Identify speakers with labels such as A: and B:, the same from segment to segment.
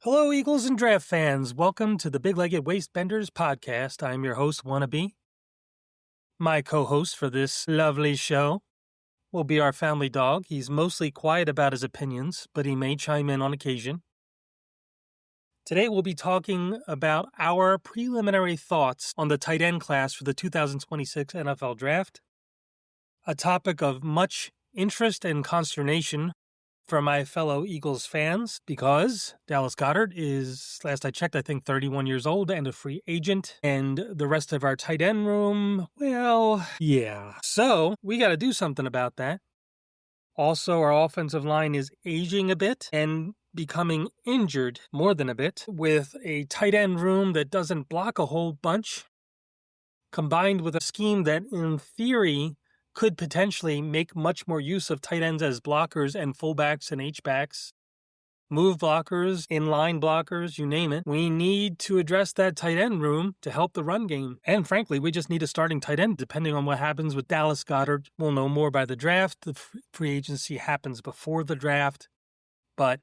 A: Hello, Eagles and draft fans. Welcome to the Big-Legged Waistbenders podcast. I'm your host, Wannab. My co-host for this lovely show will be our family dog. He's mostly quiet about his opinions, but he may chime in on occasion. Today, we'll be talking about our preliminary thoughts on the tight end class for the 2026 NFL Draft, a topic of much interest and consternation for my fellow Eagles fans, because Dallas Goedert is, last I checked, I think 31 years old and a free agent. And the rest of our tight end room, well, yeah. So we got to do something about that. Also, our offensive line is aging a bit and becoming injured more than a bit, with a tight end room that doesn't block a whole bunch, combined with a scheme that, in theory, could potentially make much more use of tight ends as blockers and fullbacks and H-backs, move blockers, inline blockers, you name it. We need to address that tight end room to help the run game. And frankly, we just need a starting tight end depending on what happens with Dallas Goedert. We'll know more by the draft. The free agency happens before the draft. But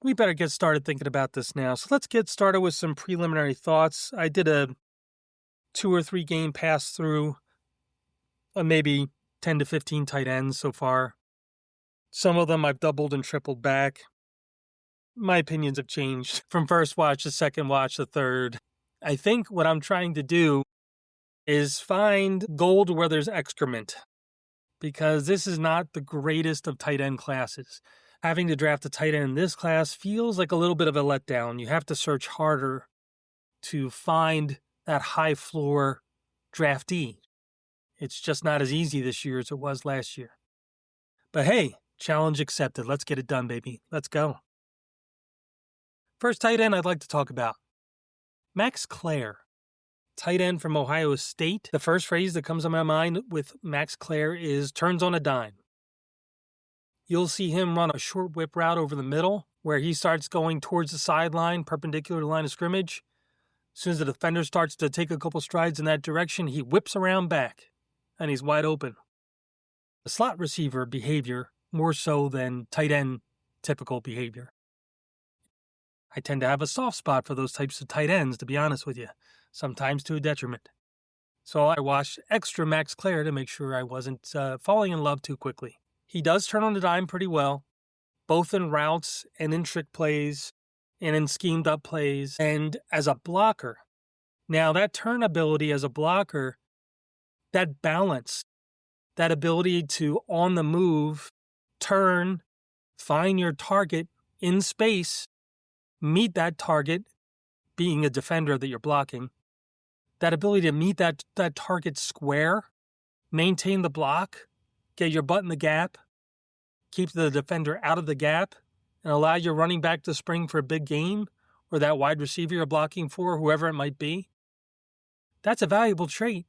A: we better get started thinking about this now. So let's get started with some preliminary thoughts. I did a 2 or 3 game pass through maybe 10 to 15 tight ends so far. Some of them I've doubled and tripled back. My opinions have changed from first watch to second watch to third. I think what I'm trying to do is find gold where there's excrement, because this is not the greatest of tight end classes. Having to draft a tight end in this class feels like a little bit of a letdown. You have to search harder to find that high floor draftee. It's just not as easy this year as it was last year. But hey, challenge accepted. Let's get it done, baby. Let's go. First tight end I'd like to talk about, Max Clare, tight end from Ohio State. The first phrase that comes to my mind with Max Clare is turns on a dime. You'll see him run a short whip route over the middle where he starts going towards the sideline, perpendicular to the line of scrimmage. As soon as the defender starts to take a couple strides in that direction, he whips around back, and he's wide open. The slot receiver behavior more so than tight end typical behavior. I tend to have a soft spot for those types of tight ends, to be honest with you, sometimes to a detriment. So I watched extra Max Clare to make sure I wasn't falling in love too quickly. He does turn on the dime pretty well, both in routes and in trick plays and in schemed up plays and as a blocker. Now that turn ability as a blocker, that balance, that ability to on the move, turn, find your target in space, meet that target, being a defender that you're blocking, that ability to meet that target square, maintain the block, get your butt in the gap, keep the defender out of the gap, and allow your running back to spring for a big game, or that wide receiver you're blocking for, whoever it might be. That's a valuable trait,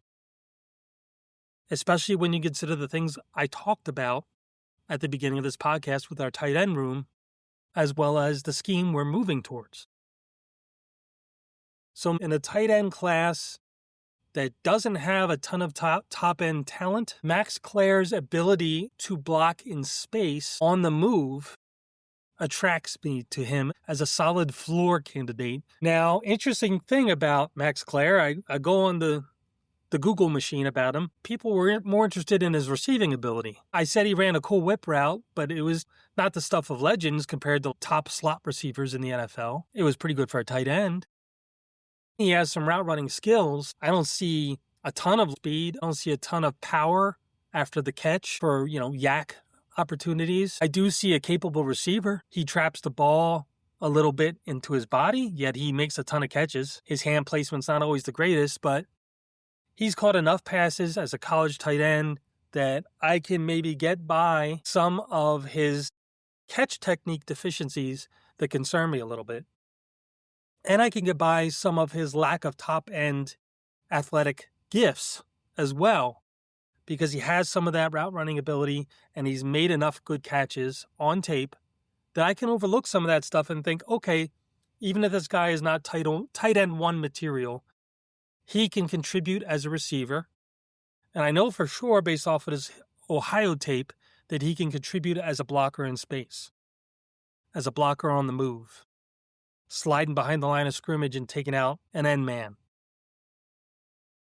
A: especially when you consider the things I talked about at the beginning of this podcast with our tight end room, as well as the scheme we're moving towards. So in a tight end class that doesn't have a ton of top end talent, Max Clare's ability to block in space on the move attracts me to him as a solid floor candidate. Now, interesting thing about Max Clare, I go on the Google machine about him. People were more interested in his receiving ability. I said he ran a cool whip route, but it was not the stuff of legends compared to top slot receivers in the NFL. It was pretty good for a tight end. He has some route running skills. I don't see a ton of speed. I don't see a ton of power after the catch for, yak opportunities. I do see a capable receiver. He traps the ball a little bit into his body, yet he makes a ton of catches. His hand placement's not always the greatest, but he's caught enough passes as a college tight end that I can maybe get by some of his catch technique deficiencies that concern me a little bit. And I can get by some of his lack of top-end athletic gifts as well, because he has some of that route running ability and he's made enough good catches on tape that I can overlook some of that stuff and think, okay, even if this guy is not tight end one material, he can contribute as a receiver. And I know for sure, based off of his Ohio tape, that he can contribute as a blocker in space, as a blocker on the move. sliding behind the line of scrimmage and taking out an end man.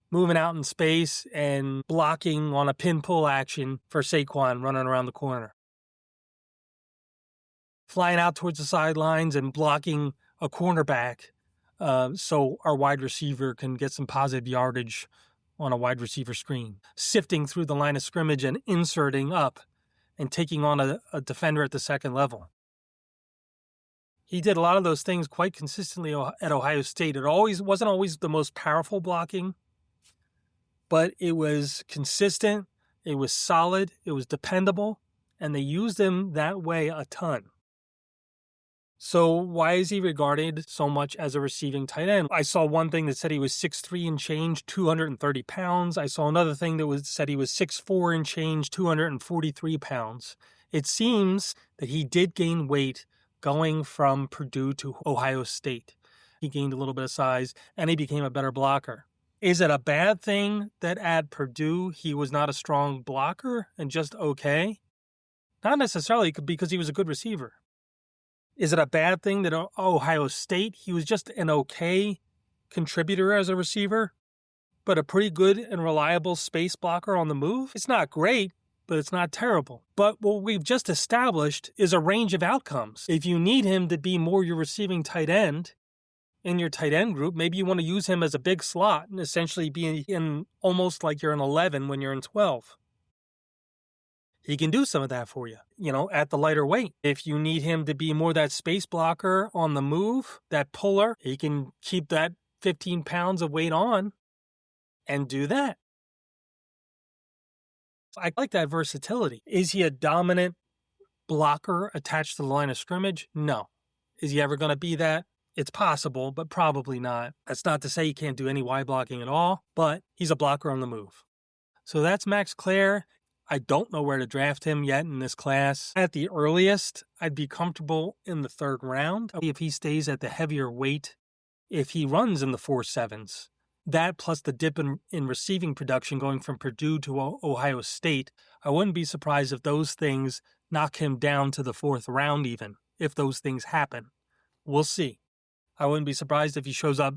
A: Moving out in space and blocking on a pin-pull action for Saquon running around the corner. Flying out towards the sidelines and blocking a cornerback so our wide receiver can get some positive yardage on a wide receiver screen. Sifting through the line of scrimmage and inserting up and taking on a defender at the second level. He did a lot of those things quite consistently at Ohio State. It wasn't always the most powerful blocking, but it was consistent, it was solid, it was dependable, and they used him that way a ton. So why is he regarded so much as a receiving tight end? I saw one thing that said he was 6'3" and change, 230 pounds. I saw another thing that said he was 6'4" and change, 243 pounds. It seems that he did gain weight going from Purdue to Ohio State. He gained a little bit of size, and he became a better blocker. Is it a bad thing that at Purdue he was not a strong blocker and just okay? Not necessarily, because he was a good receiver. Is it a bad thing that at Ohio State he was just an okay contributor as a receiver, but a pretty good and reliable space blocker on the move? It's not great, but it's not terrible. But what we've just established is a range of outcomes. If you need him to be more your receiving tight end in your tight end group, maybe you want to use him as a big slot and essentially be in almost like you're in 11 when you're in 12. He can do some of that for you, at the lighter weight. If you need him to be more that space blocker on the move, that puller, he can keep that 15 pounds of weight on and do that. I like that versatility. Is he a dominant blocker attached to the line of scrimmage? No. Is he ever going to be that? It's possible, but probably not. That's not to say he can't do any wide blocking at all, but he's a blocker on the move. So that's Max Clare. I don't know where to draft him yet in this class. At the earliest, I'd be comfortable in the third round. If he stays at the heavier weight, if he runs in the 4.7s, that plus the dip in receiving production going from Purdue to Ohio State, I wouldn't be surprised if those things knock him down to the fourth round even, if those things happen. We'll see. I wouldn't be surprised if he shows up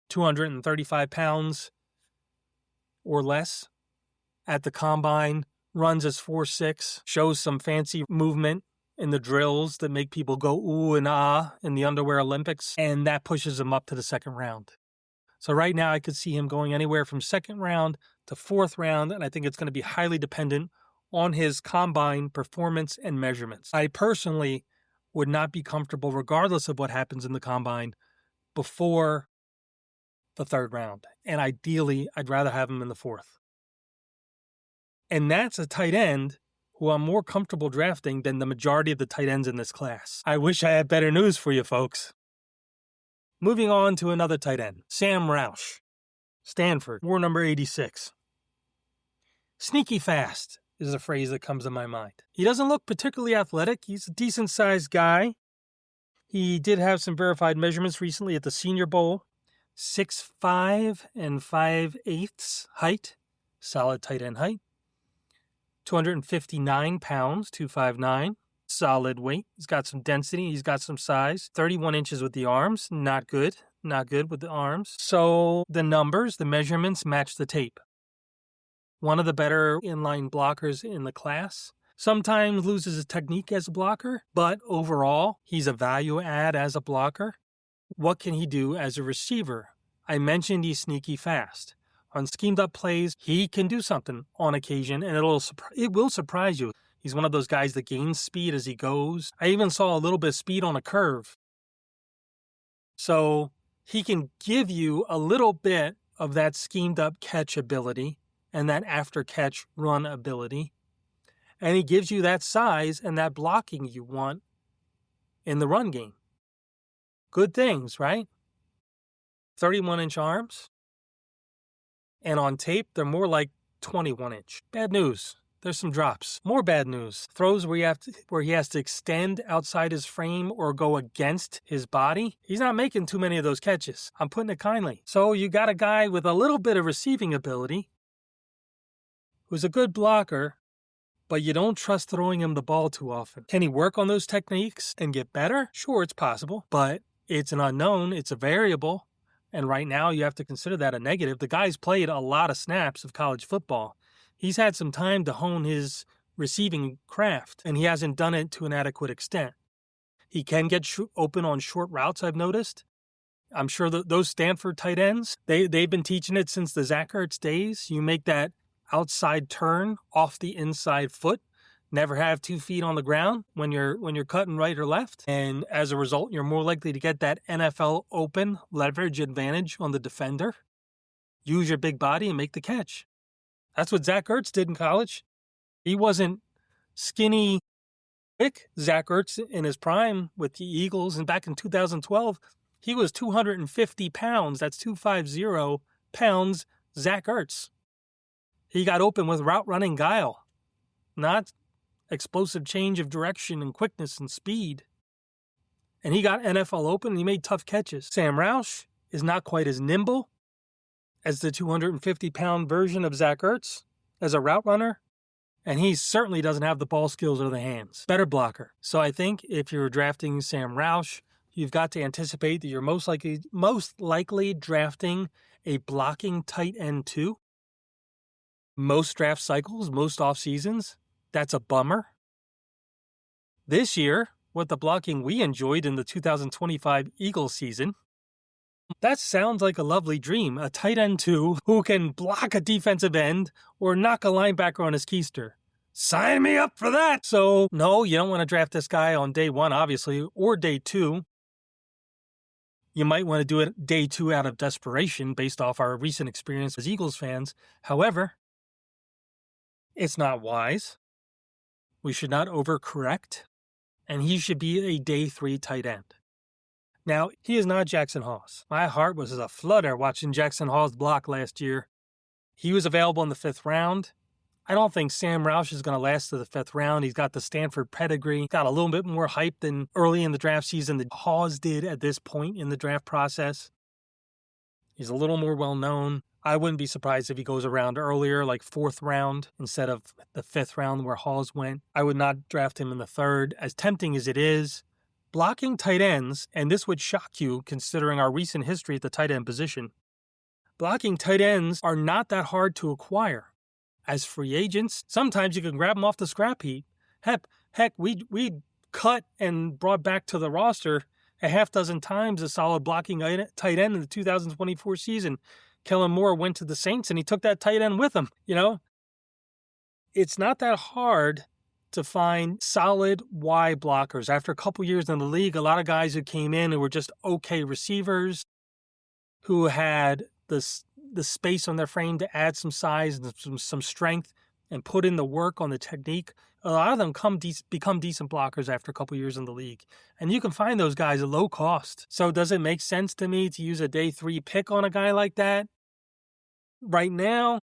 A: 235 pounds or less at the combine, runs as 4.6, shows some fancy movement in the drills that make people go ooh and ah in the underwear Olympics, and that pushes him up to the second round. So right now I could see him going anywhere from second round to fourth round, and I think it's going to be highly dependent on his combine performance and measurements. I personally would not be comfortable, regardless of what happens in the combine, before the third round. And ideally, I'd rather have him in the fourth. And that's a tight end who I'm more comfortable drafting than the majority of the tight ends in this class. I wish I had better news for you folks. Moving on to another tight end, Sam Roush, Stanford, war number 86. Sneaky fast is a phrase that comes to my mind. He doesn't look particularly athletic. He's a decent-sized guy. He did have some verified measurements recently at the Senior Bowl. 6'5" and 5/8 height, solid tight end height. 259 pounds, 259, solid weight. He's got some density. He's got some size. 31 inches with the arms. Not good. Not good with the arms. So the numbers, the measurements match the tape. One of the better inline blockers in the class. Sometimes loses his technique as a blocker, but overall, he's a value add as a blocker. What can he do as a receiver? I mentioned he's sneaky fast. On schemed up plays, he can do something on occasion, and it will surprise you. He's one of those guys that gains speed as he goes. I even saw a little bit of speed on a curve. So he can give you a little bit of that schemed up catch ability and that after catch run ability. And he gives you that size and that blocking you want in the run game. Good things, right? 31-inch arms. And on tape, they're more like 21-inch. Bad news. There's some drops. More bad news. Throws where he has to extend outside his frame or go against his body. He's not making too many of those catches. I'm putting it kindly. So you got a guy with a little bit of receiving ability who's a good blocker, but you don't trust throwing him the ball too often. Can he work on those techniques and get better? Sure, it's possible, but It's an unknown, it's a variable, and right now you have to consider that a negative. The guy's played a lot of snaps of college football. He's had some time to hone his receiving craft, and he hasn't done it to an adequate extent. He can get open on short routes, I've noticed. I'm sure those Stanford tight ends, they've been teaching it since the Zach Ertz days. You make that outside turn off the inside foot. Never have 2 feet on the ground when you're cutting right or left. And as a result, you're more likely to get that NFL open leverage advantage on the defender. Use your big body and make the catch. That's what Zach Ertz did in college. He wasn't skinny, quick Zach Ertz in his prime with the Eagles. And back in 2012, he was 250 pounds. That's 250 pounds Zach Ertz. He got open with route running guile, not explosive change of direction and quickness and speed. And he got NFL open and he made tough catches. Sam Roush is not quite as nimble as the 250-pound version of Zach Ertz as a route runner. And he certainly doesn't have the ball skills or the hands. Better blocker. So I think if you're drafting Sam Roush, you've got to anticipate that you're most likely drafting a blocking tight end too. Most draft cycles, most off seasons, that's a bummer. This year, with the blocking we enjoyed in the 2025 Eagles season, that sounds like a lovely dream. A tight end too who can block a defensive end or knock a linebacker on his keister. Sign me up for that! So, no, you don't want to draft this guy on day 1, obviously, or day 2. You might want to do it day 2 out of desperation based off our recent experience as Eagles fans. However, it's not wise. We should not overcorrect. And he should be a day 3 tight end. Now, he is not Jackson Hawes. My heart was as a flutter watching Jackson Hawes block last year. He was available in the 5th round. I don't think Sam Roush is going to last to the 5th round. He's got the Stanford pedigree, got a little bit more hype than early in the draft season that Hawes did at this point in the draft process. He's a little more well-known. I wouldn't be surprised if he goes around earlier, like 4th round, instead of the 5th round where Hawes went. I would not draft him in the 3rd. As tempting as it is, blocking tight ends, and this would shock you considering our recent history at the tight end position, blocking tight ends are not that hard to acquire. As free agents, sometimes you can grab them off the scrap heap. Heck, we cut and brought back to the roster a half dozen times a solid blocking tight end in the 2024 season. Kellen Moore went to the Saints and he took that tight end with him. It's not that hard to find solid Y blockers. After a couple years in the league, a lot of guys who came in who were just okay receivers, who had the space on their frame to add some size and some strength and put in the work on the technique, a lot of them become decent blockers after a couple years in the league. And you can find those guys at low cost. So does it make sense to me to use a day 3 pick on a guy like that? Right now,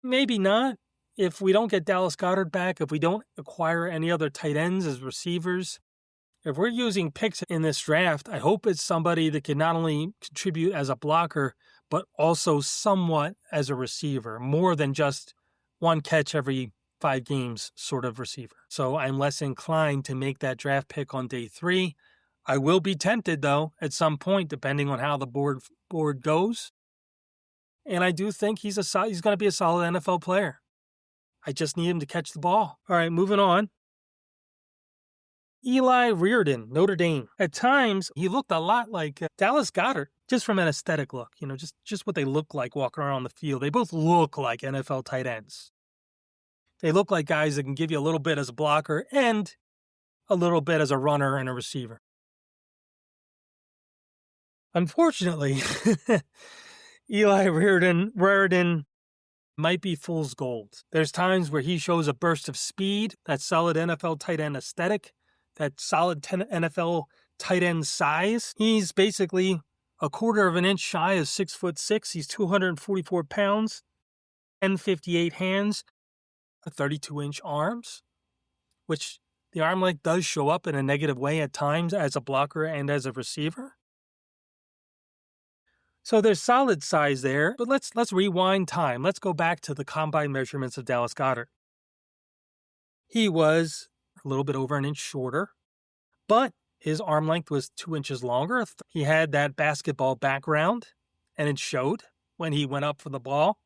A: maybe not. If we don't get Dallas Goedert back, if we don't acquire any other tight ends as receivers, if we're using picks in this draft, I hope it's somebody that can not only contribute as a blocker, but also somewhat as a receiver, more than just one catch every 5 games sort of receiver. So I'm less inclined to make that draft pick on day 3. I will be tempted, though, at some point, depending on how the board goes. And I do think he's going to be a solid NFL player. I just need him to catch the ball. All right, moving on. Eli Reardon, Notre Dame. At times, he looked a lot like Dallas Goedert, just from an aesthetic look. Just what they look like walking around the field. They both look like NFL tight ends. They look like guys that can give you a little bit as a blocker and a little bit as a runner and a receiver. Unfortunately, Eli Reardon might be fool's gold. There's times where he shows a burst of speed, that solid NFL tight end aesthetic, that solid NFL tight end size. He's basically a quarter of an inch shy of 6'6". He's 244 pounds, 1058 hands, 32-inch arms, which the arm length does show up in a negative way at times as a blocker and as a receiver. So there's solid size there, but let's rewind time. Let's go back to the combine measurements of Dallas Goedert. He was a little bit over an inch shorter, but His arm length was 2 inches longer. He had that basketball background, and it showed when he went up for the ball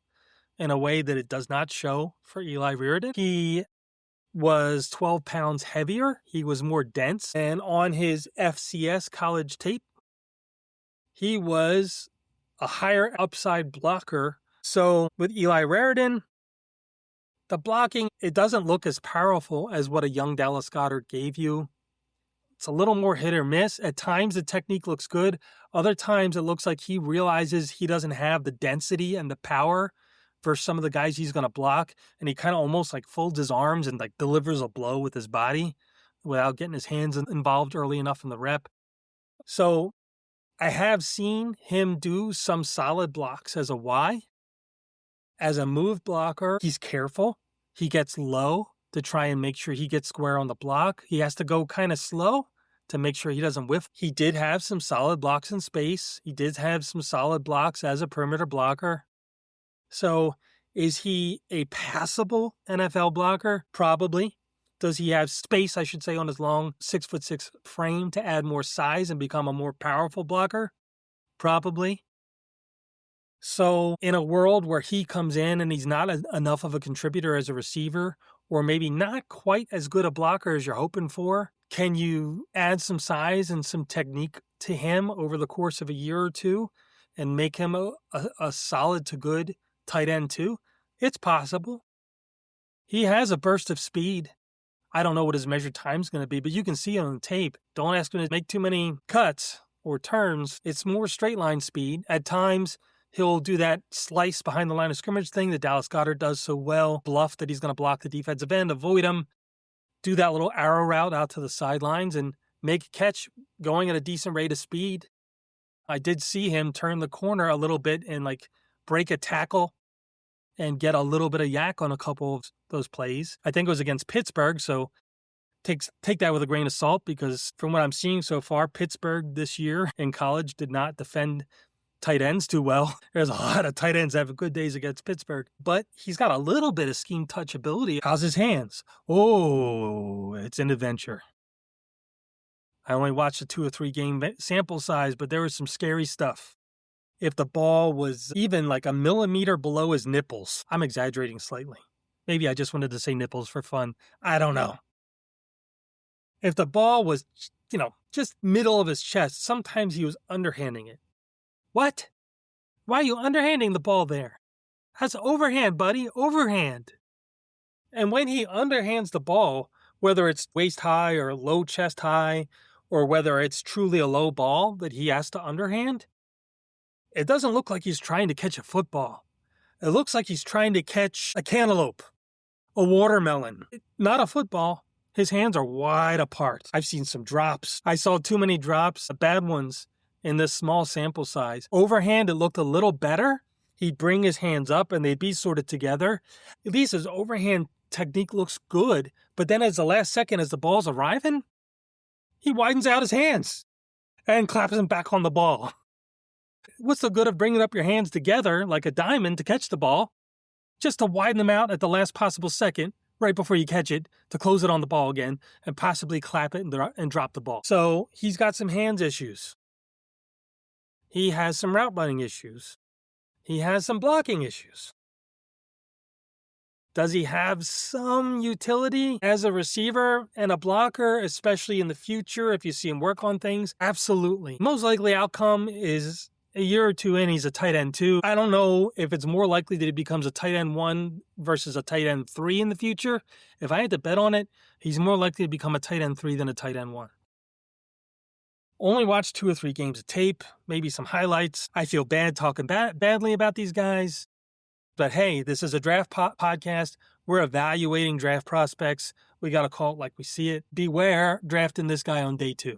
A: in a way that it does not show for Eli Reardon. He was 12 pounds heavier. He was more dense. And on his FCS college tape, he was a higher upside blocker. So with Eli Reardon, the blocking, it doesn't look as powerful as what a young Dallas Goedert gave you. It's a little more hit or miss. At times, the technique looks good. Other times, it looks like he realizes he doesn't have the density and the power for some of the guys he's going to block. And he kind of almost like folds his arms and like delivers a blow with his body without getting his hands involved early enough in the rep. So I have seen him do some solid blocks as a Y. As a move blocker, he's careful. He gets low to try and make sure he gets square on the block. He has to go kind of slow to make sure he doesn't whiff. He did have some solid blocks in space. He did have some solid blocks as a perimeter blocker. So is he a passable NFL blocker? Probably. Does he have space, I should say, on his long 6'6" frame to add more size and become a more powerful blocker? Probably. So in a world where he comes in and he's not enough of a contributor as a receiver, or maybe not quite as good a blocker as you're hoping for, can you add some size and some technique to him over the course of a year or two and make him a solid to good tight end too? It's possible. He has a burst of speed. I don't know what his measured time's going to be, but you can see it on tape. Don't ask him to make too many cuts or turns. It's more straight line speed. At times, he'll do that slice behind the line of scrimmage thing that Dallas Goedert does so well. Bluff that he's going to block the defensive end, avoid him, do that little arrow route out to the sidelines and make a catch going at a decent rate of speed. I did see him turn the corner a little bit and like break a tackle and get a little bit of yak on a couple of those plays. I think it was against Pittsburgh, so take that with a grain of salt because from what I'm seeing so far, Pittsburgh this year in college did not defend tight ends too well. There's a lot of tight ends that have good days against Pittsburgh, but he's got a little bit of scheme touch ability. How's his hands? Oh, it's an adventure. I only watched a 2 or 3 game sample size, but there was some scary stuff. If the ball was even like a millimeter below his nipples, I'm exaggerating slightly. Maybe I just wanted to say nipples for fun. I don't know. If the ball was, just middle of his chest, sometimes he was underhanding it. What? Why are you underhanding the ball there? That's overhand, buddy, overhand. And when he underhands the ball, whether it's waist high or low chest high, or whether it's truly a low ball that he has to underhand, it doesn't look like he's trying to catch a football. It looks like he's trying to catch a cantaloupe, a watermelon, not a football. His hands are wide apart. I've seen some drops. I saw too many drops, bad ones, in this small sample size. Overhand, it looked a little better. He'd bring his hands up and they'd be sort of together. At least his overhand technique looks good. But then as the last second, as the ball's arriving, he widens out his hands and claps them back on the ball. What's the good of bringing up your hands together like a diamond to catch the ball, just to widen them out at the last possible second, right before you catch it, to close it on the ball again, and possibly clap it and drop the ball? So he's got some hands issues. He has some route running issues. He has some blocking issues. Does he have some utility as a receiver and a blocker, especially in the future if you see him work on things? Absolutely. Most likely outcome is a year or two in, he's a tight end 2. I don't know if it's more likely that he becomes a tight end 1 versus a tight end 3 in the future. If I had to bet on it, he's more likely to become a tight end 3 than a tight end 1. Only watched 2 or 3 games of tape, maybe some highlights. I feel bad talking badly about these guys. But hey, this is a draft podcast. We're evaluating draft prospects. We got to call it like we see it. Beware drafting this guy on day 2.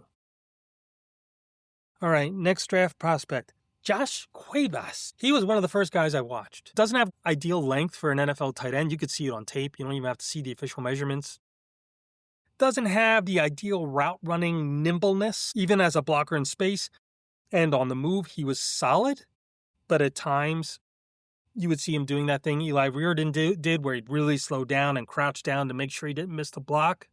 A: All right, next draft prospect. Josh Cuevas. He was one of the first guys I watched. Doesn't have ideal length for an NFL tight end. You could see it on tape. You don't even have to see the official measurements. Doesn't have the ideal route running nimbleness, even as a blocker in space. And on the move, he was solid. But at times, you would see him doing that thing Eli Reardon did where he'd really slow down and crouch down to make sure he didn't miss the block.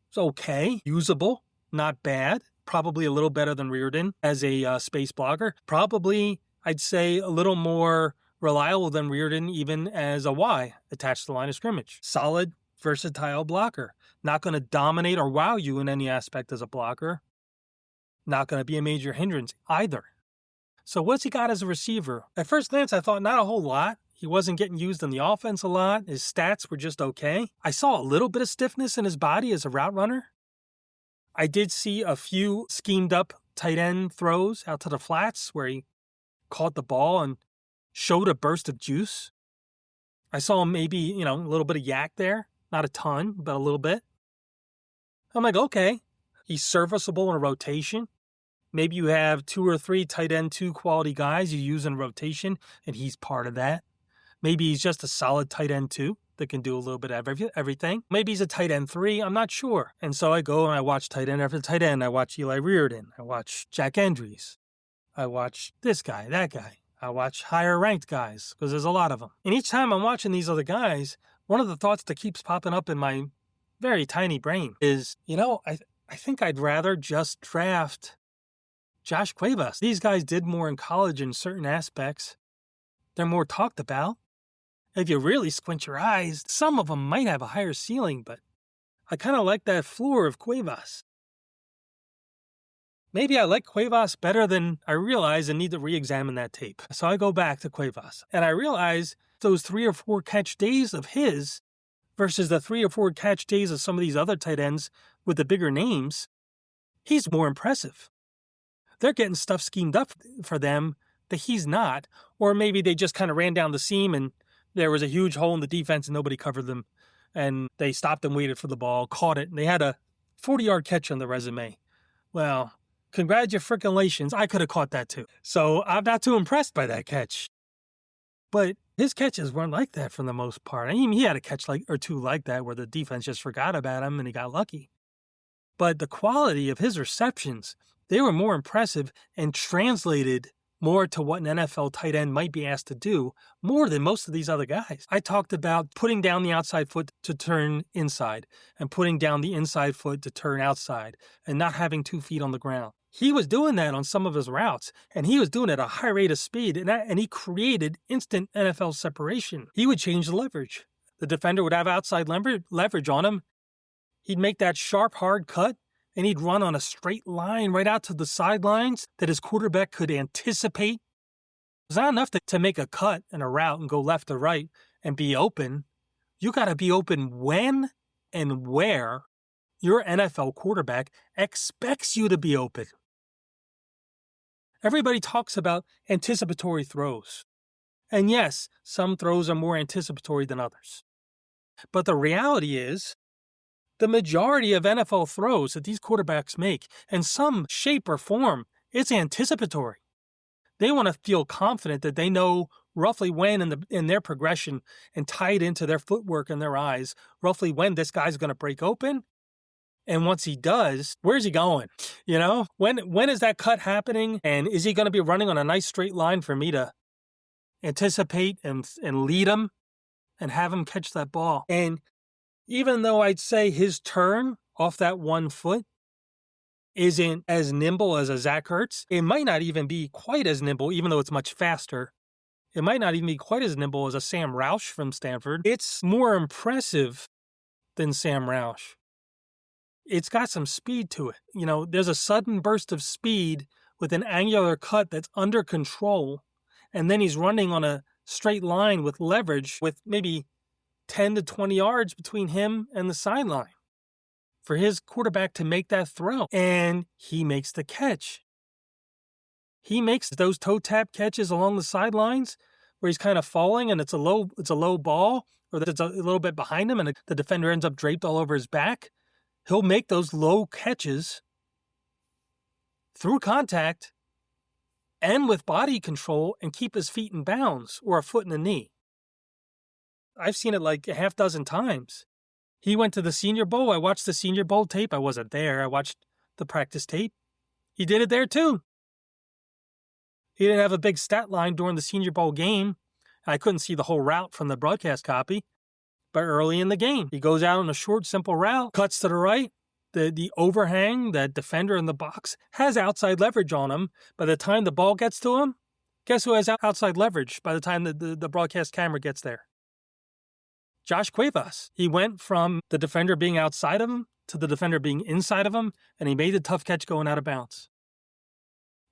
A: It's okay. Usable. Not bad. Probably a little better than Reardon as a space blocker. Probably, I'd say, a little more reliable than Reardon even as a Y attached to the line of scrimmage. Solid, versatile blocker. Not going to dominate or wow you in any aspect as a blocker. Not going to be a major hindrance either. So what's he got as a receiver? At first glance, I thought not a whole lot. He wasn't getting used in the offense a lot. His stats were just okay. I saw a little bit of stiffness in his body as a route runner. I did see a few schemed up tight end throws out to the flats where he caught the ball and showed a burst of juice. I saw maybe, a little bit of yak there. Not a ton, but a little bit. I'm like, okay, he's serviceable in a rotation. Maybe you have 2 or 3 tight end 2 quality guys you use in rotation, and he's part of that. Maybe he's just a solid tight end 2 that can do a little bit of everything. Maybe he's a tight end 3, I'm not sure. And so I go and I watch tight end after tight end. I watch Eli Reardon. I watch Jack Andrews. I watch this guy, that guy. I watch higher ranked guys because there's a lot of them. And each time I'm watching these other guys, one of the thoughts that keeps popping up in my very tiny brain is, I think I'd rather just draft Josh Cuevas. These guys did more in college in certain aspects. They're more talked about. If you really squint your eyes, some of them might have a higher ceiling, but I kind of like that floor of Cuevas. Maybe I like Cuevas better than I realize and need to re-examine that tape. So I go back to Cuevas, and I realize those 3 or 4 catch days of his versus the 3 or 4 catch days of some of these other tight ends with the bigger names, he's more impressive. They're getting stuff schemed up for them that he's not, or maybe they just kind of ran down the seam and there was a huge hole in the defense and nobody covered them, and they stopped and waited for the ball, caught it, and they had a 40-yard catch on the resume. Well, congratulations, I could have caught that too. So I'm not too impressed by that catch. But his catches weren't like that for the most part. I mean, he had a catch or 2 like that where the defense just forgot about him and he got lucky. But the quality of his receptions, they were more impressive and translated more to what an NFL tight end might be asked to do, more than most of these other guys. I talked about putting down the outside foot to turn inside and putting down the inside foot to turn outside and not having 2 feet on the ground. He was doing that on some of his routes, and he was doing it at a high rate of speed, and he created instant NFL separation. He would change the leverage. The defender would have outside leverage on him. He'd make that sharp, hard cut, and he'd run on a straight line right out to the sidelines that his quarterback could anticipate. It's not enough to make a cut and a route and go left or right and be open. You got to be open when and where your NFL quarterback expects you to be open. Everybody talks about anticipatory throws. And yes, some throws are more anticipatory than others. But the reality is, the majority of NFL throws that these quarterbacks make, in some shape or form, it's anticipatory. They want to feel confident that they know roughly when in their progression and tie it into their footwork and their eyes, roughly when this guy's going to break open. And once he does, where's he going? When is that cut happening? And is he going to be running on a nice straight line for me to anticipate and lead him and have him catch that ball? And even though I'd say his turn off that 1 foot isn't as nimble as a Zach Ertz, it might not even be quite as nimble, even though it's much faster. It might not even be quite as nimble as a Sam Roush from Stanford. It's more impressive than Sam Roush. It's got some speed to it. There's a sudden burst of speed with an angular cut that's under control, and then he's running on a straight line with leverage with maybe 10 to 20 yards between him and the sideline for his quarterback to make that throw. And he makes the catch. He makes those toe tap catches along the sidelines where he's kind of falling and it's a low ball, or that it's a little bit behind him and the defender ends up draped all over his back. He'll make those low catches through contact and with body control and keep his feet in bounds or a foot in the knee. I've seen it like a half dozen times. He went to the Senior Bowl. I watched the Senior Bowl tape. I wasn't there. I watched the practice tape. He did it there too. He didn't have a big stat line during the Senior Bowl game. I couldn't see the whole route from the broadcast copy. But early in the game, he goes out on a short, simple route, cuts to the right, the overhang, that defender in the box, has outside leverage on him. By the time the ball gets to him, guess who has outside leverage by the time the broadcast camera gets there? Josh Cuevas. He went from the defender being outside of him to the defender being inside of him, and he made the tough catch going out of bounds.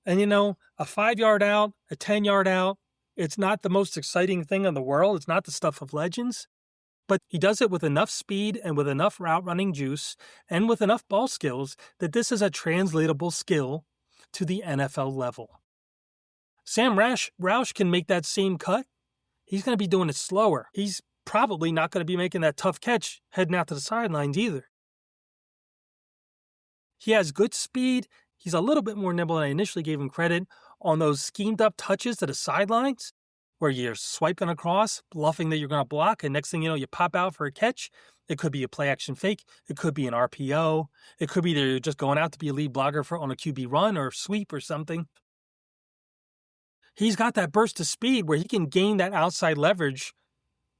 A: And a 5-yard out, a 10-yard out, it's not the most exciting thing in the world. It's not the stuff of legends. But he does it with enough speed and with enough route running juice and with enough ball skills that this is a translatable skill to the NFL level. Sam Roush can make that same cut. He's going to be doing it slower. He's probably not going to be making that tough catch heading out to the sidelines either. He has good speed. He's a little bit more nimble than I initially gave him credit on those schemed up touches to the sidelines where you're swiping across, bluffing that you're going to block, and next thing you know, you pop out for a catch. It could be a play action fake. It could be an RPO. It could be that you're just going out to be a lead blocker on a QB run or sweep or something. He's got that burst of speed where he can gain that outside leverage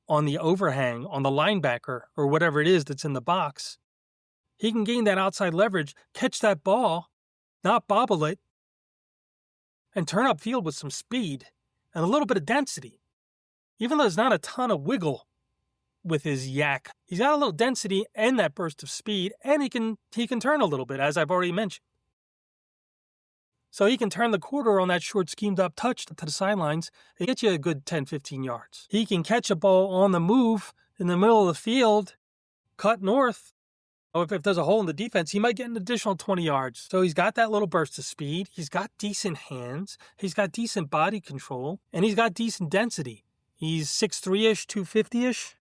A: on the overhang, on the linebacker, or whatever it is that's in the box. He can gain that outside leverage, catch that ball, not bobble it, and turn upfield with some speed and a little bit of density. Even though there's not a ton of wiggle with his yak, he's got a little density and that burst of speed, and he can turn a little bit, as I've already mentioned. So he can turn the quarter on that short schemed up touch to the sidelines and get you a good 10, 15 yards. He can catch a ball on the move in the middle of the field, cut north. If there's a hole in the defense, he might get an additional 20 yards. So he's got that little burst of speed. He's got decent hands. He's got decent body control. And he's got decent density. He's 6'3-ish, 250-ish.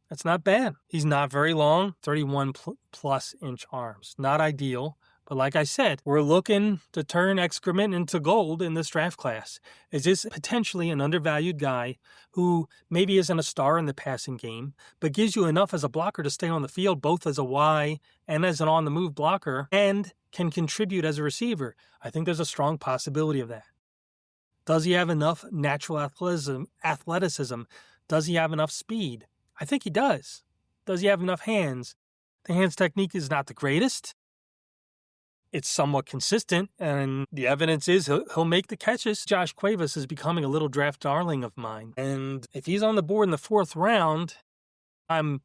A: That's not bad. He's not very long, 31-plus inch arms. Not ideal. But like I said, we're looking to turn excrement into gold in this draft class. Is this potentially an undervalued guy who maybe isn't a star in the passing game, but gives you enough as a blocker to stay on the field, both as a Y and as an on-the-move blocker, and can contribute as a receiver? I think there's a strong possibility of that. Does he have enough natural athleticism? Does he have enough speed? I think he does. Does he have enough hands? The hands technique is not the greatest. It's somewhat consistent, and the evidence is he'll make the catches. Josh Cuevas is becoming a little draft darling of mine. And if he's on the board in the 4th round, I'm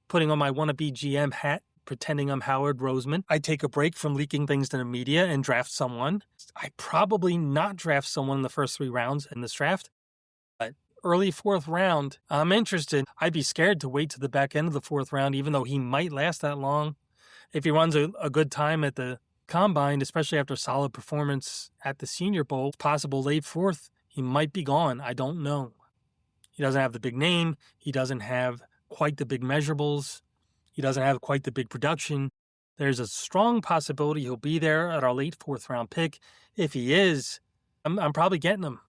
A: putting on my wannabe GM hat, pretending I'm Howard Roseman. I take a break from leaking things to the media and draft someone. I probably not draft someone in the first 3 rounds in this draft. But early 4th round, I'm interested. I'd be scared to wait to the back end of the 4th round, even though he might last that long. If he runs a good time at the Combine, especially after a solid performance at the Senior Bowl, possible late 4th, he might be gone. I don't know. He doesn't have the big name. He doesn't have quite the big measurables. He doesn't have quite the big production. There's a strong possibility he'll be there at our late 4th round pick. If he is, I'm probably getting him.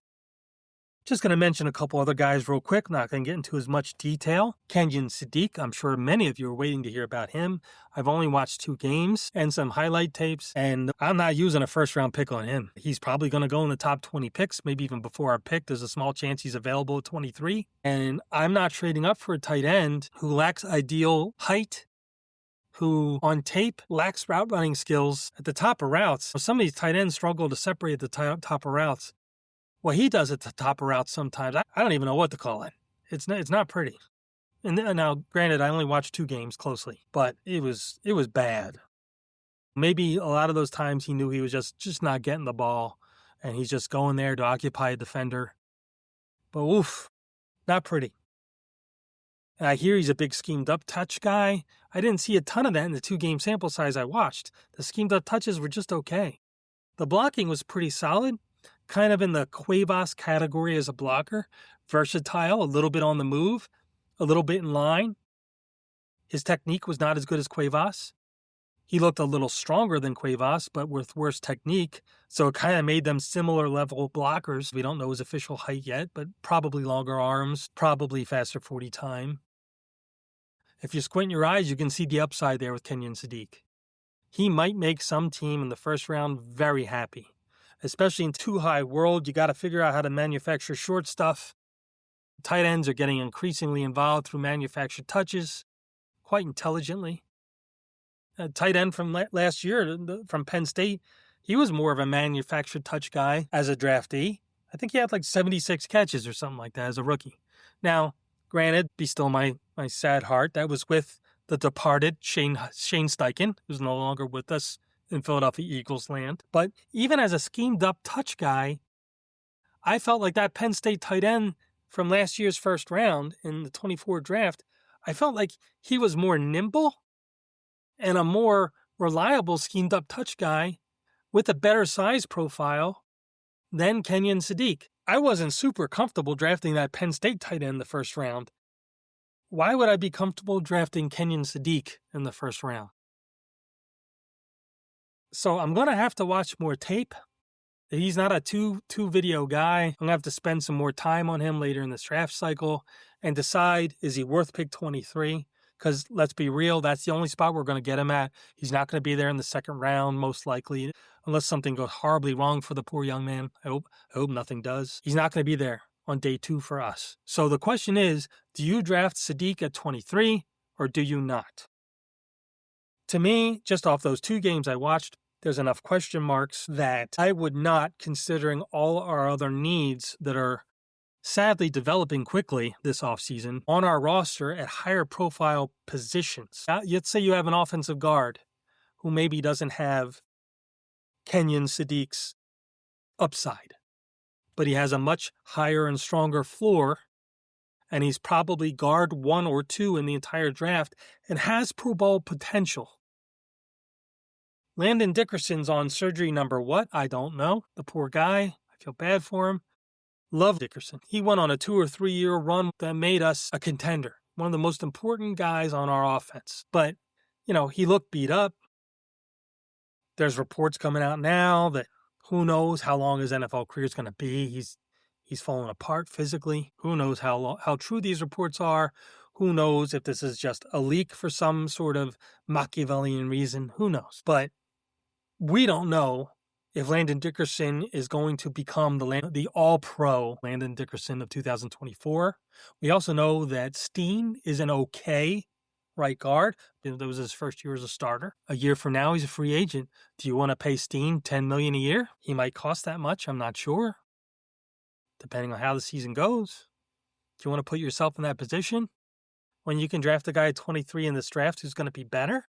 A: Just going to mention a couple other guys real quick, not going to get into as much detail. Kenyon Sadiq, I'm sure many of you are waiting to hear about him. I've only watched 2 games and some highlight tapes, and I'm not using a first-round pick on him. He's probably going to go in the top 20 picks, maybe even before our pick. There's a small chance he's available at 23. And I'm not trading up for a tight end who lacks ideal height, who on tape lacks route running skills at the top of routes. Some of these tight ends struggle to separate at the top of routes. What he does at the top of routes sometimes, I don't even know what to call it. It's not pretty. And now, granted, I only watched 2 games closely, but it was bad. Maybe a lot of those times he knew he was just not getting the ball, and he's just going there to occupy a defender. But oof, not pretty. And I hear he's a big schemed up touch guy. I didn't see a ton of that in the 2-game sample size I watched. The schemed up touches were just okay. The blocking was pretty solid. Kind of in the Cuevas category as a blocker. Versatile, a little bit on the move, a little bit in line. His technique was not as good as Cuevas. He looked a little stronger than Cuevas, but with worse technique, so it kind of made them similar level blockers. We don't know his official height yet, but probably longer arms, probably faster 40 time. If you squint your eyes, you can see the upside there with Kenyon Sadiq. He might make some team in the first round very happy. Especially in too high world, you got to figure out how to manufacture short stuff. Tight ends are getting increasingly involved through manufactured touches, quite intelligently. tight end from last year from Penn State. He was more of a manufactured touch guy as a draftee. I think he had like 76 catches or something like that as a rookie. Now, granted, be still my sad heart, that was with the departed Shane Steichen, who's no longer with us in Philadelphia Eagles land. But even as a schemed-up touch guy, I felt like that Penn State tight end from last year's first round in the 24 draft, I felt like he was more nimble and a more reliable schemed-up touch guy with a better size profile than Kenyon Sadiq. I wasn't super comfortable drafting that Penn State tight end in the first round. Why would I be comfortable drafting Kenyon Sadiq in the first round? So I'm going to have to watch more tape. He's not a two video guy. I'm going to have to spend some more time on him later in this draft cycle and decide, is he worth pick 23? Because let's be real, that's the only spot we're going to get him at. He's not going to be there in the second round, most likely, unless something goes horribly wrong for the poor young man. I hope nothing does. He's not going to be there on day 2 for us. So the question is, do you draft Sadiq at 23 or do you not? To me, just off those 2 games I watched, there's enough question marks that I would not, considering all our other needs that are sadly developing quickly this offseason on our roster at higher profile positions. Let's say you have an offensive guard who maybe doesn't have Kenyon Sadiq's upside, but he has a much higher and stronger floor, and he's probably guard 1 or 2 in the entire draft and has Pro Bowl potential. Landon Dickerson's on surgery number what? I don't know. The poor guy. I feel bad for him. Love Dickerson. He went on a 2 or 3 year run that made us a contender. One of the most important guys on our offense. But, he looked beat up. There's reports coming out now that who knows how long his NFL career is going to be. He's fallen apart physically. Who knows how true these reports are. Who knows if this is just a leak for some sort of Machiavellian reason. Who knows? But we don't know if Landon Dickerson is going to become the all-pro Landon Dickerson of 2024. We also know that Steen is an okay right guard. That was his first year as a starter. A year from now, he's a free agent. Do you want to pay Steen $10 million a year? He might cost that much. I'm not sure. Depending on how the season goes. Do you want to put yourself in that position when you can draft a guy at 23 in this draft who's going to be better?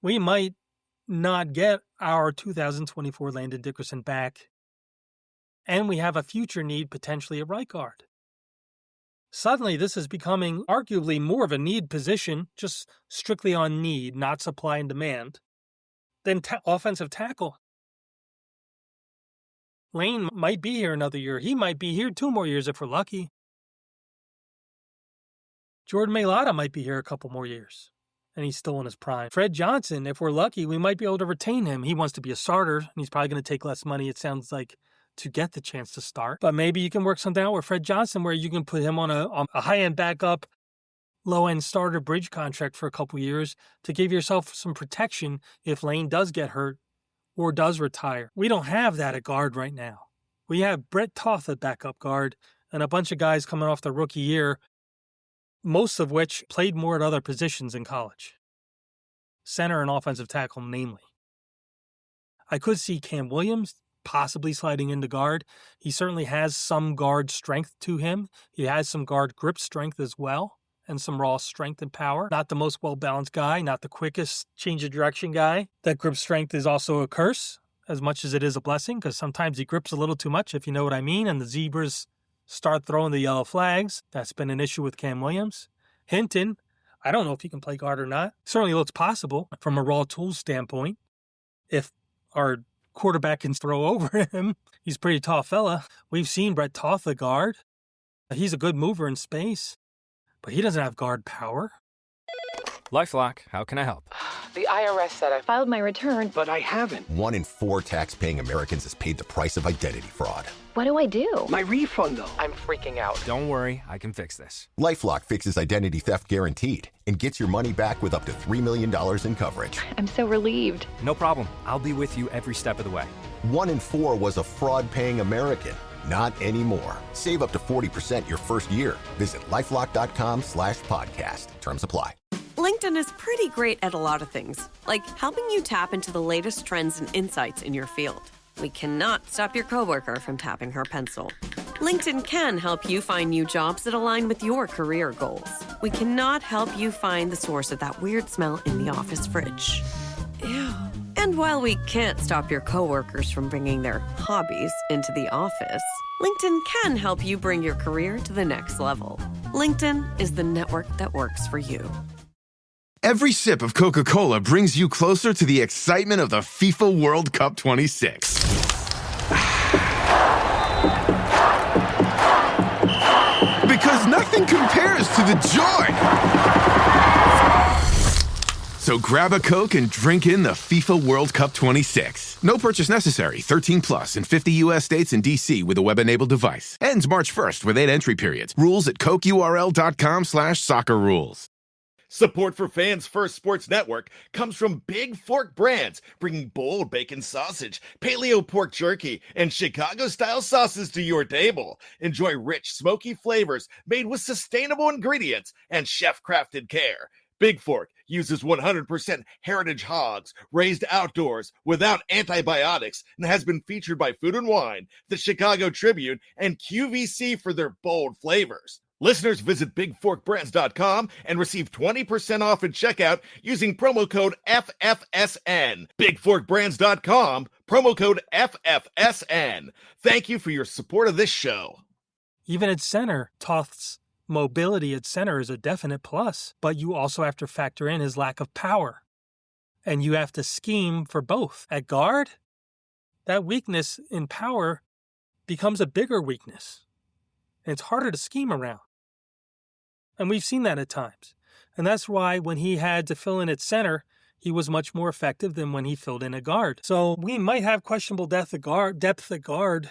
A: We might not get our 2024 Landon Dickerson back, and we have a future need potentially at right guard. Suddenly, this is becoming arguably more of a need position, just strictly on need, not supply and demand, than offensive tackle. Lane might be here another year. He might be here 2 more years if we're lucky. Jordan Mailata might be here a couple more years, and he's still in his prime. Fred Johnson, if we're lucky, we might be able to retain him. He wants to be a starter, and he's probably going to take less money, it sounds like, to get the chance to start. But maybe you can work something out with Fred Johnson where you can put him on a high-end backup, low-end starter bridge contract for a couple years to give yourself some protection if Lane does get hurt or does retire. We don't have that at guard right now. We have Brett Toth at backup guard and a bunch of guys coming off the rookie year, most of which played more at other positions in college. Center and offensive tackle, namely. I could see Cam Williams possibly sliding into guard. He certainly has some guard strength to him. He has some guard grip strength as well, and some raw strength and power. Not the most well-balanced guy, not the quickest change of direction guy. That grip strength is also a curse, as much as it is a blessing, because sometimes he grips a little too much, if you know what I mean, and the Zebras start throwing the yellow flags. That's been an issue with Cam Williams. Hinton, I don't know if he can play guard or not. Certainly looks possible from a raw tools standpoint. If our quarterback can throw over him, he's a pretty tall fella. We've seen Brett Toth at guard. He's a good mover in space, but he doesn't have guard power.
B: LifeLock, how can I help?
C: The IRS said I filed my return,
D: but I haven't.
E: 1 in 4 tax-paying Americans has paid the price of identity fraud.
C: What do I do?
D: My refund, though.
C: I'm freaking out.
B: Don't worry, I can fix this.
E: LifeLock fixes identity theft guaranteed and gets your money back with up to $3 million in coverage.
C: I'm so relieved.
B: No problem. I'll be with you every step of the way.
E: 1 in 4 was a fraud-paying American. Not anymore. Save up to 40% your first year. Visit LifeLock.com/podcast. Terms apply.
D: LinkedIn is pretty great at a lot of things, like helping you tap into the latest trends and insights in your field. We cannot stop your coworker from tapping her pencil. LinkedIn can help you find new jobs that align with your career goals. We cannot help you find the source of that weird smell in the office fridge. Ew. And while we can't stop your coworkers from bringing their hobbies into the office, LinkedIn can help you bring your career to the next level. LinkedIn is the network that works for you.
F: Every sip of Coca-Cola brings you closer to the excitement of the FIFA World Cup 26. Because nothing compares to the joy. So grab a Coke and drink in the FIFA World Cup 26. No purchase necessary. 13 plus in 50 U.S. states and D.C. with a web-enabled device. Ends March 1st with 8 entry periods. Rules at cokeurl.com/soccer rules.
G: Support for Fans First Sports Network comes from Big Fork Brands, bringing bold bacon sausage, paleo pork jerky, and Chicago-style sauces to your table. Enjoy rich, smoky flavors made with sustainable ingredients and chef-crafted care. Big Fork uses 100% heritage hogs raised outdoors without antibiotics and has been featured by Food and Wine, the Chicago Tribune, and QVC for their bold flavors. Listeners visit bigforkbrands.com and receive 20% off at checkout using promo code FFSN. Bigforkbrands.com, promo code FFSN. Thank you for your support of this show.
A: Even at center, Toth's mobility at center is a definite plus, but you also have to factor in his lack of power. And you have to scheme for both. At guard, that weakness in power becomes a bigger weakness. And it's harder to scheme around. And we've seen that at times. And that's why when he had to fill in at center, he was much more effective than when he filled in at guard. So we might have questionable depth at guard,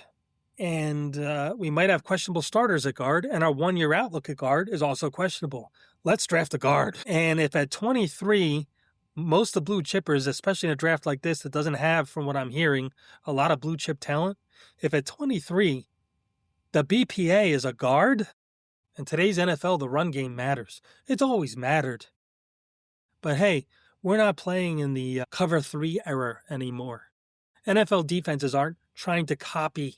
A: and we might have questionable starters at guard, and our one-year outlook at guard is also questionable. Let's draft a guard. And if at 23, most of the blue chippers, especially in a draft like this that doesn't have, from what I'm hearing, a lot of blue chip talent, if at 23, the BPA is a guard, in today's NFL, the run game matters. It's always mattered. But hey, we're not playing in the cover 3 era anymore. NFL defenses aren't trying to copy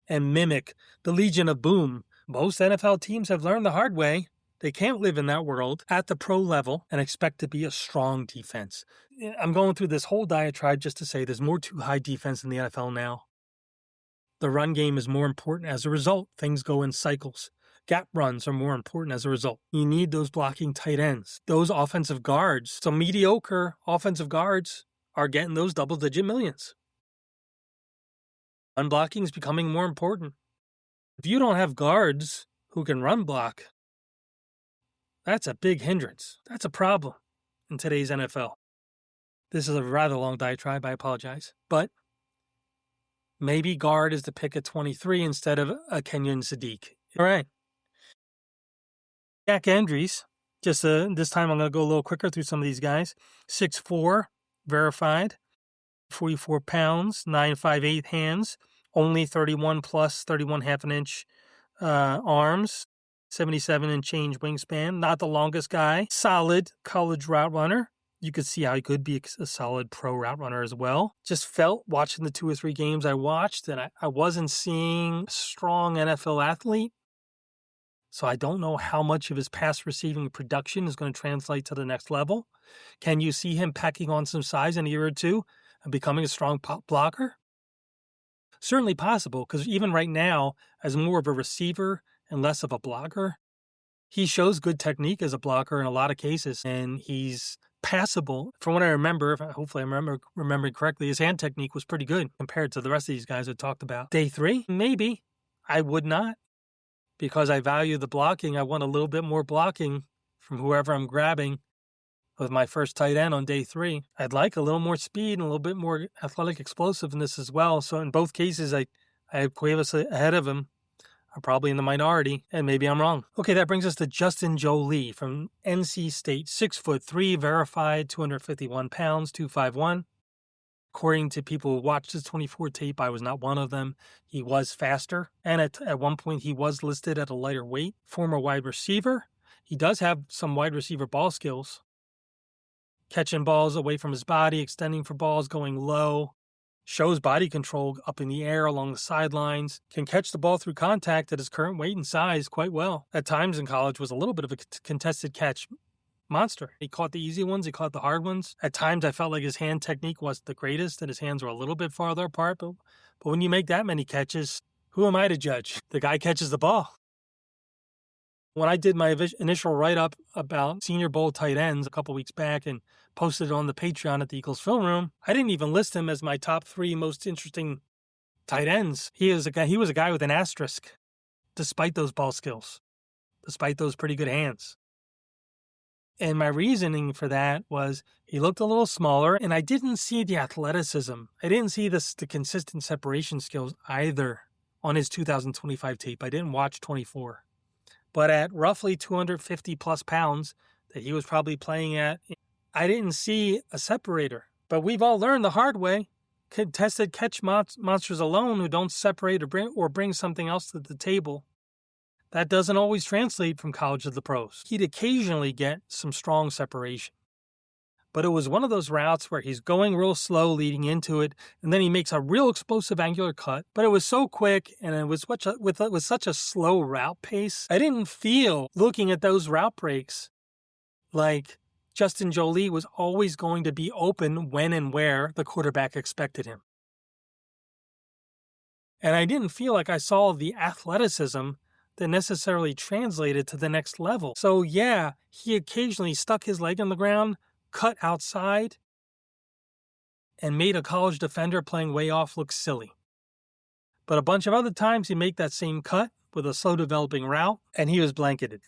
A: and mimic the Legion of Boom. Most NFL teams have learned the hard way. They can't live in that world at the pro level and expect to be a strong defense. I'm going through this whole diatribe just to say there's more too high defense in the NFL now. The run game is more important as a result. Things go in cycles. Gap runs are more important as a result. You need those blocking tight ends, those offensive guards. Some mediocre offensive guards are getting those double-digit millions. Run blocking is becoming more important. If you don't have guards who can run block, that's a big hindrance. That's a problem in today's NFL. This is a rather long diatribe, I apologize. But maybe guard is the pick at 23 instead of a Kenyon Sadiq. All right. Jack Andrews, just this time I'm going to go a little quicker through some of these guys. 6'4", verified, 44 pounds, 9'5" hands, only 31 plus 31 half an inch arms, 77 and change wingspan, not the longest guy, solid college route runner. You could see how he could be a solid pro route runner as well. Just felt, watching the 2 or 3 games I watched, that I wasn't seeing a strong NFL athlete. So I don't know how much of his pass receiving production is going to translate to the next level. Can you see him packing on some size in a year or two and becoming a strong blocker? Certainly possible, because even right now, as more of a receiver and less of a blocker, he shows good technique as a blocker in a lot of cases, and he's passable. From what I remember, hopefully I'm remembering correctly, his hand technique was pretty good compared to the rest of these guys I talked about. Day 3, maybe. I would not. Because I value the blocking, I want a little bit more blocking from whoever I'm grabbing with my first tight end on day 3. I'd like a little more speed and a little bit more athletic explosiveness as well. So in both cases, I have Cuevas ahead of him. I'm probably in the minority, and maybe I'm wrong. Okay, that brings us to Justin Jolie from NC State, 6'3", verified, 251 pounds, 251. According to people who watched his 24 tape, I was not one of them. He was faster, and at one point he was listed at a lighter weight. Former wide receiver. He does have some wide receiver ball skills. catching balls away from his body, extending for balls, going low, shows body control up in the air along the sidelines, can catch the ball through contact at his current weight and size quite well. At times in college was a little bit of a contested catch monster. He caught the easy ones, he caught the hard ones. At times I felt like his hand technique was the greatest and his hands were a little bit farther apart, but when you make that many catches, who am I to judge? The guy catches the ball. When I did my initial write-up about Senior Bowl tight ends a couple weeks back and posted it on the Patreon at the Eagles Film Room, I didn't even list him as my top 3 most interesting tight ends. He was a guy with an asterisk, despite those ball skills, despite those pretty good hands. And my reasoning for that was he looked a little smaller, and I didn't see the athleticism. I didn't see the consistent separation skills either on his 2025 tape. I didn't watch 24. But at roughly 250 plus pounds that he was probably playing at, I didn't see a separator. But we've all learned the hard way. Contested catch monsters alone who don't separate or bring something else to the table, that doesn't always translate from college to the pros. He'd occasionally get some strong separation. But it was one of those routes where he's going real slow leading into it, and then he makes a real explosive angular cut. But it was so quick, and it was with such a slow route pace, I didn't feel, looking at those route breaks, like Justin Joly was always going to be open when and where the quarterback expected him. And I didn't feel like I saw the athleticism that necessarily translated to the next level. So yeah, he occasionally stuck his leg on the ground, cut outside, and made a college defender playing way off look silly. But a bunch of other times he'd make that same cut with a slow developing route, and he was blanketed.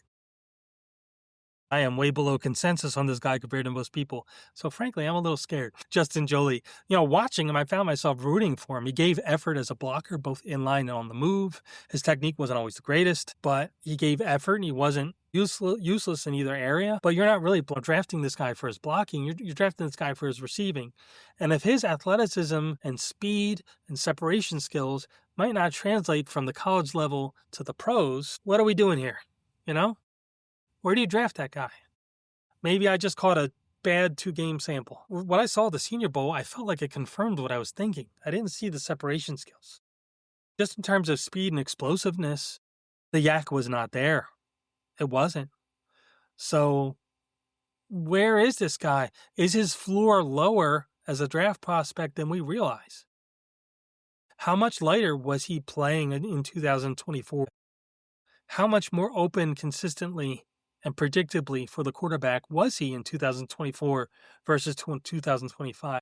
A: I am way below consensus on this guy compared to most people. So frankly, I'm a little scared. Justin Joly, watching him, I found myself rooting for him. He gave effort as a blocker, both in line and on the move. His technique wasn't always the greatest, but he gave effort and he wasn't useless in either area. But you're not really drafting this guy for his blocking. You're drafting this guy for his receiving. And if his athleticism and speed and separation skills might not translate from the college level to the pros, what are we doing here? Where do you draft that guy? Maybe I just caught a bad 2-game sample. When I saw the Senior Bowl, I felt like it confirmed what I was thinking. I didn't see the separation skills. Just in terms of speed and explosiveness, the yak was not there. It wasn't. So where is this guy? Is his floor lower as a draft prospect than we realize? How much lighter was he playing in 2024? How much more open consistently and predictably for the quarterback was he in 2024 versus 2025?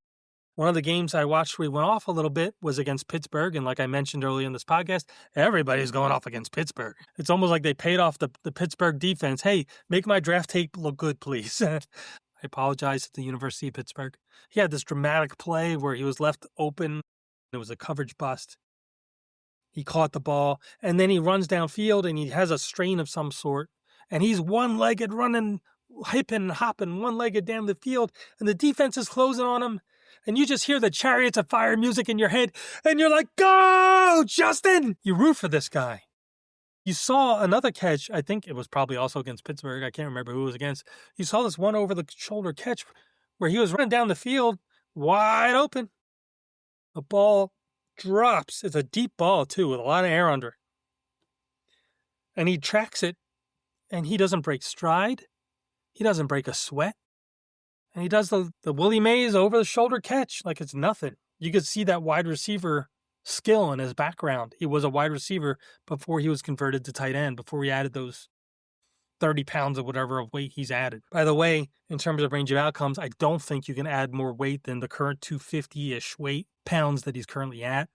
A: One of the games I watched where he went off a little bit was against Pittsburgh, and like I mentioned earlier in this podcast, everybody's going off against Pittsburgh. It's almost like they paid off the Pittsburgh defense. Hey, make my draft tape look good, please. I apologize to the University of Pittsburgh. He had this dramatic play where he was left open. It was a coverage bust. He caught the ball, and then he runs downfield, and he has a strain of some sort. And he's one-legged running, hipping and hopping, one-legged down the field, and the defense is closing on him. And you just hear the Chariots of Fire music in your head, and you're like, go, Justin! You root for this guy. You saw another catch, I think it was probably also against Pittsburgh, I can't remember who it was against. You saw this one over-the-shoulder catch where he was running down the field, wide open. The ball drops. It's a deep ball, too, with a lot of air under it. And he tracks it. And he doesn't break stride. He doesn't break a sweat. And he does the Willie Mays over-the-shoulder catch like it's nothing. You could see that wide receiver skill in his background. He was a wide receiver before he was converted to tight end, before he added those 30 pounds of whatever of weight he's added. By the way, in terms of range of outcomes, I don't think you can add more weight than the current 250-ish pounds that he's currently at.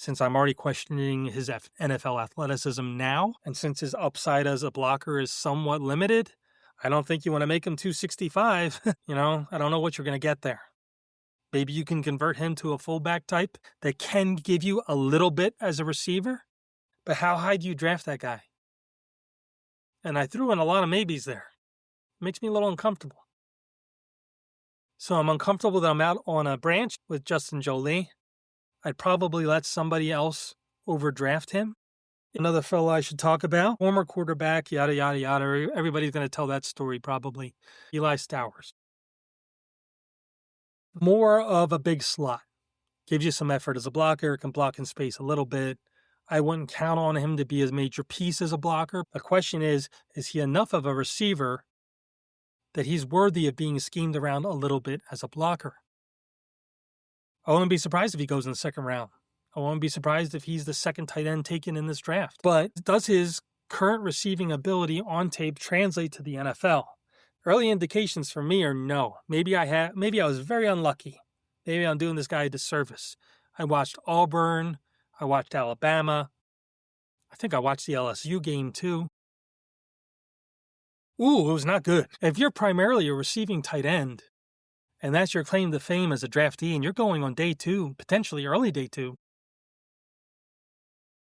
A: Since I'm already questioning his NFL athleticism now, and since his upside as a blocker is somewhat limited, I don't think you want to make him 265. I don't know what you're going to get there. Maybe you can convert him to a fullback type that can give you a little bit as a receiver, but how high do you draft that guy? And I threw in a lot of maybes there. It makes me a little uncomfortable. So I'm uncomfortable that I'm out on a branch with Justin Joly. I'd probably let somebody else overdraft him. Another fellow I should talk about, former quarterback, yada, yada, yada. Everybody's going to tell that story probably. Eli Stowers. more of a big slot. Gives you some effort as a blocker, can block in space a little bit. I wouldn't count on him to be a major piece as a blocker. The question is he enough of a receiver that he's worthy of being schemed around a little bit as a blocker? I wouldn't be surprised if he goes in the second round. I won't be surprised if he's the second tight end taken in this draft. But does his current receiving ability on tape translate to the NFL? Early indications for me are no. Maybe I was very unlucky. Maybe I'm doing this guy a disservice. I watched Auburn. I watched Alabama. I think I watched the LSU game too. Ooh, it was not good. If you're primarily a receiving tight end, and that's your claim to fame as a draftee, and you're going on day 2, potentially early day 2,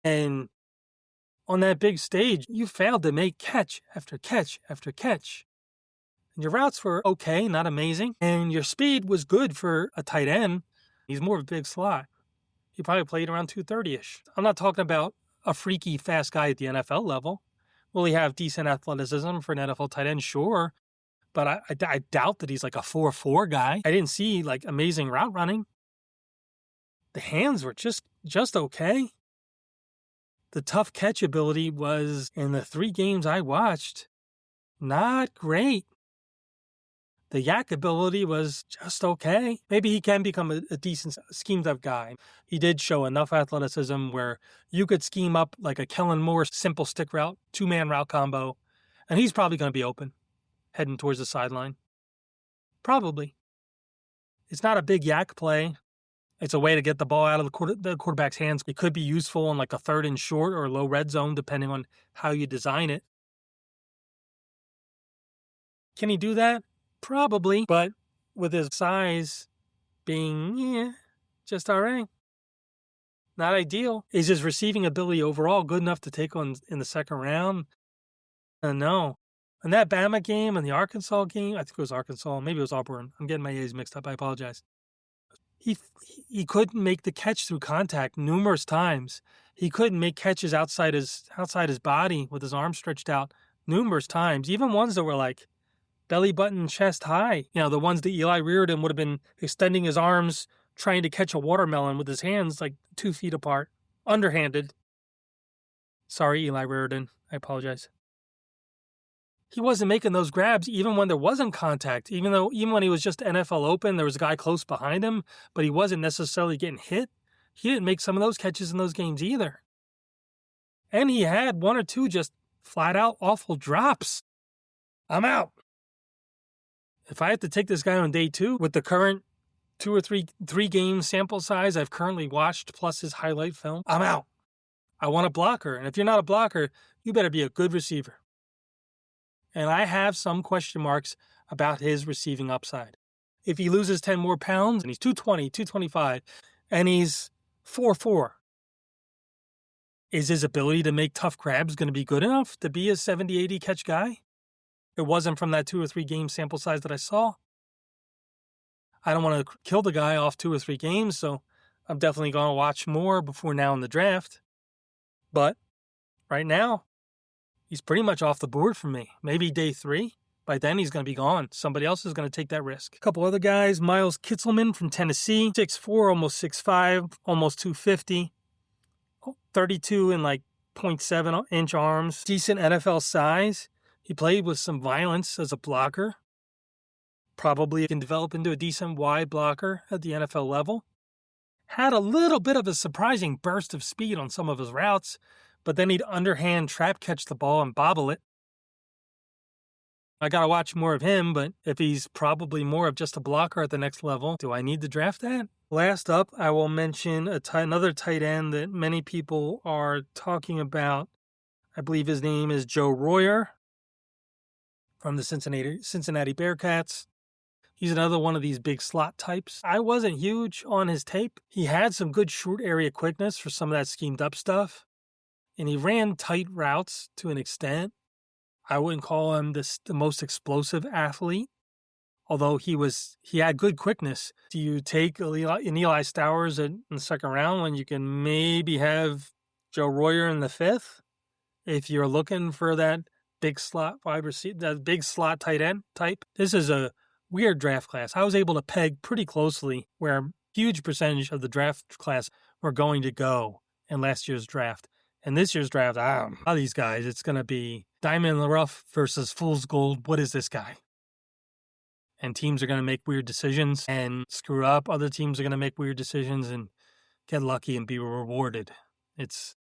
A: and on that big stage, you failed to make catch after catch after catch. And your routes were okay, not amazing, and your speed was good for a tight end. He's more of a big slot. He probably played around 230-ish. I'm not talking about a freaky fast guy at the NFL level. Will he have decent athleticism for an NFL tight end? Sure. But I doubt that he's like a 4.4 guy. I didn't see like amazing route running. The hands were just okay. The tough catch ability was, in the 3 games I watched, not great. The yak ability was just okay. Maybe he can become a decent schemed-up guy. He did show enough athleticism where you could scheme up like a Kellen Moore simple stick route, 2-man route combo, and he's probably going to be open, heading towards the sideline. Probably. It's not a big yak play. It's a way to get the ball out of the quarterback's hands. It could be useful on like a 3rd and short or low red zone, depending on how you design it. Can he do that? Probably, but with his size being, just all right. Not ideal. Is his receiving ability overall good enough to take on in the second round? No. In that Bama game and the Arkansas game, I think it was Arkansas, maybe it was Auburn. I'm getting my A's mixed up. I apologize. He couldn't make the catch through contact numerous times. He couldn't make catches outside his body with his arms stretched out numerous times, even ones that were like belly button, chest high. The ones that Eli Reardon would have been extending his arms, trying to catch a watermelon with his hands like 2 feet apart, underhanded. Sorry, Eli Reardon. I apologize. He wasn't making those grabs even when there wasn't contact, even when he was just NFL open, there was a guy close behind him, but he wasn't necessarily getting hit. He didn't make some of those catches in those games either. And he had 1 or 2 just flat out awful drops. I'm out. If I had to take this guy on day 2 with the current 2 or 3 game sample size I've currently watched plus his highlight film, I'm out. I want a blocker. And if you're not a blocker, you better be a good receiver. And I have some question marks about his receiving upside. If he loses 10 more pounds and he's 220, 225, and he's 4'4", is his ability to make tough grabs going to be good enough to be a 70, 80 catch guy? It wasn't from that 2 or 3 game sample size that I saw. I don't want to kill the guy off 2 or 3 games, so I'm definitely going to watch more before now in the draft. But right now, he's pretty much off the board for me. Maybe day 3. By then, he's going to be gone. Somebody else is going to take that risk. A couple other guys. Miles Kitzelman from Tennessee. 6'4", almost 6'5", almost 250. 32 and like 0.7 inch arms. Decent NFL size. He played with some violence as a blocker. Probably can develop into a decent wide blocker at the NFL level. Had a little bit of a surprising burst of speed on some of his routes, but then he'd underhand trap catch the ball and bobble it. I got to watch more of him, but if he's probably more of just a blocker at the next level, do I need to draft that? Last up, I will mention another tight end that many people are talking about. I believe his name is Joe Royer from the Cincinnati Bearcats. He's another one of these big slot types. I wasn't huge on his tape. He had some good short area quickness for some of that schemed up stuff. And he ran tight routes to an extent. I wouldn't call him the most explosive athlete, although he had good quickness. Do you take an Eli Stowers in the second round when you can maybe have Joe Royer in the 5th? If you're looking for that big slot wide receiver, that big slot tight end type, this is a weird draft class. I was able to peg pretty closely where a huge percentage of the draft class were going to go in last year's draft. And this year's draft, I don't know, a lot of these guys, it's going to be diamond in the rough versus fool's gold. What is this guy? And teams are going to make weird decisions and screw up. Other teams are going to make weird decisions and get lucky and be rewarded. It's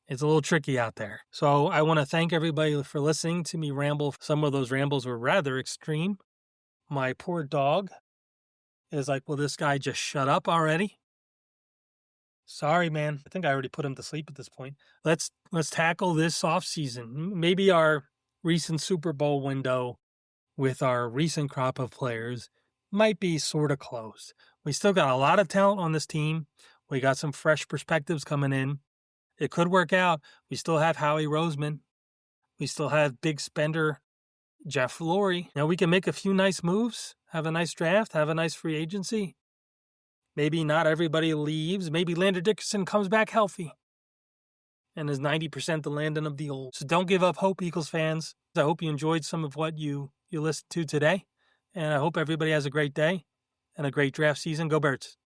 A: a little tricky out there. So I want to thank everybody for listening to me ramble. Some of those rambles were rather extreme. My poor dog is like, will this guy just shut up already? Sorry, man. I think I already put him to sleep at this point. Let's tackle this offseason. Maybe our recent Super Bowl window with our recent crop of players might be sort of closed. We still got a lot of talent on this team. We got some fresh perspectives coming in. It could work out. We still have Howie Roseman. We still have big spender Jeff Lurie. Now we can make a few nice moves, have a nice draft, have a nice free agency. Maybe not everybody leaves. Maybe Landon Dickerson comes back healthy and is 90% the Landon of the old. So don't give up hope, Eagles fans. I hope you enjoyed some of what you listened to today. And I hope everybody has a great day and a great draft season. Go Birds.